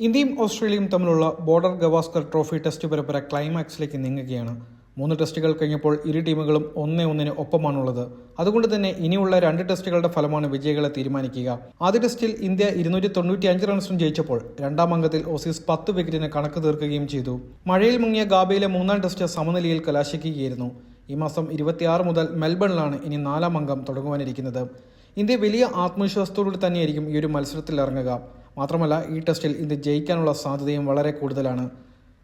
ഇന്ത്യയും ഓസ്ട്രേലിയയും തമ്മിലുള്ള ബോർഡർ ഗവാസ്കർ ട്രോഫി ടെസ്റ്റ് പരമ്പര ക്ലൈമാക്സിലേക്ക് നീങ്ങുകയാണ്. 3 ടെസ്റ്റുകൾ കഴിഞ്ഞപ്പോൾ ഇരു ടീമുകളും 1-1 ഒപ്പമാണുള്ളത്. അതുകൊണ്ട് തന്നെ ഇനിയുള്ള 2 ടെസ്റ്റുകളുടെ ഫലമാണ് വിജയികളെ തീരുമാനിക്കുക. ആദ്യ ടെസ്റ്റിൽ ഇന്ത്യ 295 റൺസിന് ജയിച്ചപ്പോൾ രണ്ടാം അങ്കത്തിൽ ഓസീസ് 10 വിക്കറ്റിന് കണക്ക് തീർക്കുകയും ചെയ്തു. മഴയിൽ മുങ്ങിയ ഗാബയിലെ 3-ാം ടെസ്റ്റ് സമനിലയിൽ കലാശിക്കുകയായിരുന്നു. ഈ മാസം 26 മുതൽ മെൽബണിലാണ് ഇനി 4-ാം അങ്കം തുടങ്ങുവാനിരിക്കുന്നത്. ഇന്ത്യ വലിയ ആത്മവിശ്വാസത്തോടുകൂടി തന്നെയായിരിക്കും ഈ ഒരു മത്സരത്തിൽ ഇറങ്ങുക. മാത്രമല്ല, ഈ ടെസ്റ്റിൽ ഇന്ത്യ ജയിക്കാനുള്ള സാധ്യതയും വളരെ കൂടുതലാണ്.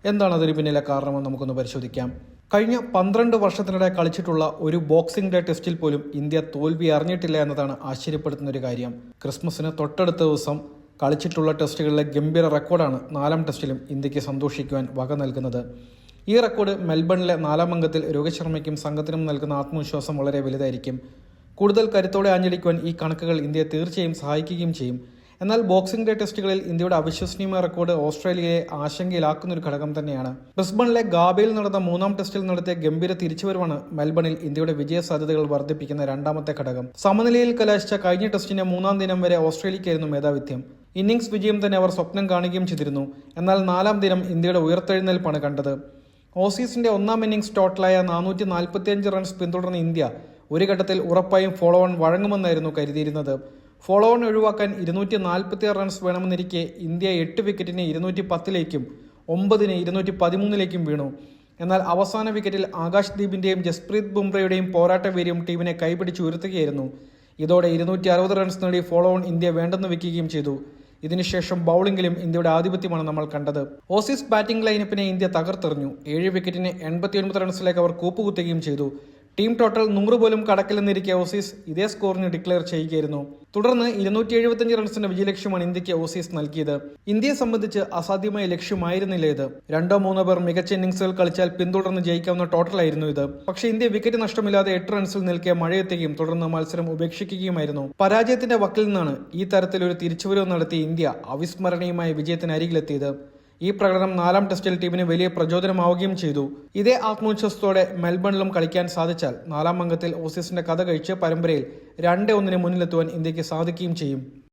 എന്താണ് അതിന് പിന്നിലെ കാരണമെന്ന് നമുക്കൊന്ന് പരിശോധിക്കാം. കഴിഞ്ഞ 12 വർഷത്തിനിടെ കളിച്ചിട്ടുള്ള ഒരു ബോക്സിംഗ് ഡേ ടെസ്റ്റിൽ പോലും ഇന്ത്യ തോൽവി അറിഞ്ഞിട്ടില്ല എന്നതാണ് ആശ്ചര്യപ്പെടുത്തുന്ന ഒരു കാര്യം. ക്രിസ്മസിന് തൊട്ടടുത്ത ദിവസം കളിച്ചിട്ടുള്ള ടെസ്റ്റുകളിലെ ഗംഭീര റെക്കോർഡാണ് 4-ാം ടെസ്റ്റിലും ഇന്ത്യക്ക് സന്തോഷിക്കുവാൻ വക നൽകുന്നത്. ഈ റെക്കോർഡ് മെൽബണിലെ 4-ാം അങ്കത്തിൽ രോഹിത് ശർമ്മയ്ക്കും സംഘത്തിനും നൽകുന്ന ആത്മവിശ്വാസം വളരെ വലുതായിരിക്കും. കൂടുതൽ കരുത്തോടെ ആഞ്ഞടിക്കുവാൻ ഈ കണക്കുകൾ ഇന്ത്യയെ തീർച്ചയായും സഹായിക്കുകയും ചെയ്യും. എന്നാൽ ബോക്സിംഗ് ഡേ ടെസ്റ്റുകളിൽ ഇന്ത്യയുടെ അവിശ്വസനീയമായ റെക്കോർഡ് ഓസ്ട്രേലിയയെ ആശങ്കയിലാക്കുന്ന ഒരു ഘടകം തന്നെയാണ്. ബ്രിസ്ബണിലെ ഗാബയിൽ നടന്ന 3-ാം ടെസ്റ്റിൽ നടത്തിയ ഗംഭീര തിരിച്ചുവരവാണ് മെൽബണിൽ ഇന്ത്യയുടെ വിജയ സാധ്യതകൾ വർദ്ധിപ്പിക്കുന്ന രണ്ടാമത്തെ ഘടകം. സമനിലയിൽ കലാശിച്ച കഴിഞ്ഞ ടെസ്റ്റിന്റെ 3-ാം ദിനം വരെ ഓസ്ട്രേലിയയ്ക്കായിരുന്നു മേധാവിത്യം. ഇന്നിംഗ്സ് വിജയം തന്നെ അവർ സ്വപ്നം കാണുകയും ചെയ്തിരുന്നു. എന്നാൽ 4-ാം ദിനം ഇന്ത്യയുടെ ഉയർത്തെഴുന്നേൽപ്പാണ് കണ്ടത്. ഓസീസിന്റെ 1-ാം ഇന്നിംഗ്സ് ടോട്ടലായ 445 റൺസ് പിന്തുടർന്ന ഇന്ത്യ ഒരു ഘട്ടത്തിൽ ഉറപ്പായും ഫോളോ ഓൺ വഴങ്ങുമെന്നായിരുന്നു കരുതിയിരുന്നത്. ഫോളോ ഓൺ ഒഴിവാക്കാൻ 246 റൺസ് വേണമെന്നിരിക്കെ ഇന്ത്യ 8 വിക്കറ്റിന് 210ലേക്കും 9-ന് 213ലേക്കും വീണു. എന്നാൽ അവസാന വിക്കറ്റിൽ ആകാശ് ദീപിന്റെയും ജസ്പ്രീത് ബുംറയുടെയും പോരാട്ട വീര്യം ടീമിനെ കൈപിടിച്ച് ഉയർത്തുകയായിരുന്നു. ഇതോടെ 260 റൺസ് നേടി ഫോളോ ഓൺ ഇന്ത്യ വേണ്ടെന്ന് വെക്കുകയും ചെയ്തു. ഇതിനുശേഷം ബൌളിംഗിലും ഇന്ത്യയുടെ ആധിപത്യമാണ് നമ്മൾ കണ്ടത്. ഓസീസ് ബാറ്റിംഗ് ലൈനപ്പിനെ ഇന്ത്യ തകർത്തെറിഞ്ഞു. 7 വിക്കറ്റിന് 89 റൺസിലേക്ക് അവർ കൂപ്പുകുത്തുകയും ചെയ്തു. ടീം ടോട്ടൽ 100 പോലും കടക്കില്ലെന്നിരിക്കെ ഓസീസ് ഇതേ സ്കോറിന് ഡിക്ലെയർ ചെയ്യുകയായിരുന്നു. തുടർന്ന് 275 റൺസിന്റെ വിജയലക്ഷ്യമാണ് ഇന്ത്യക്ക് ഓസീസ് നൽകിയത്. ഇന്ത്യയെ സംബന്ധിച്ച് അസാധ്യമായ ലക്ഷ്യമായിരുന്നില്ല ഇത്. 2-3 പേർ മികച്ച ഇന്നിംഗ്സുകൾ കളിച്ചാൽ പിന്തുടർന്ന് ജയിക്കാവുന്ന ടോട്ടലായിരുന്നു ഇത്. പക്ഷേ ഇന്ത്യ വിക്കറ്റ് നഷ്ടമില്ലാതെ 8 റൺസിൽ നിൽക്കെ മഴയെത്തുകയും തുടർന്ന് മത്സരം ഉപേക്ഷിക്കുകയുമായിരുന്നു. പരാജയത്തിന്റെ വക്കിൽ നിന്നാണ് ഈ തരത്തിലൊരു തിരിച്ചുവരവ് നടത്തിയ ഇന്ത്യ അവിസ്മരണീയമായ വിജയത്തിന് അരികിലെത്തിയത്. ഈ പ്രകടനം 4-ാം ടെസ്റ്റിൽ ടീമിന് വലിയ പ്രചോദനമാവുകയും ചെയ്തു. ഇതേ ആത്മവിശ്വാസത്തോടെ മെൽബണിലും കളിക്കാൻ സാധിച്ചാൽ 4-ാം അങ്കത്തിൽ ഓസീസിന്റെ കഥ കഴിച്ച് പരമ്പരയിൽ 2-1 മുന്നിലെത്തുവാൻ ഇന്ത്യക്ക് സാധിക്കുകയും ചെയ്യും.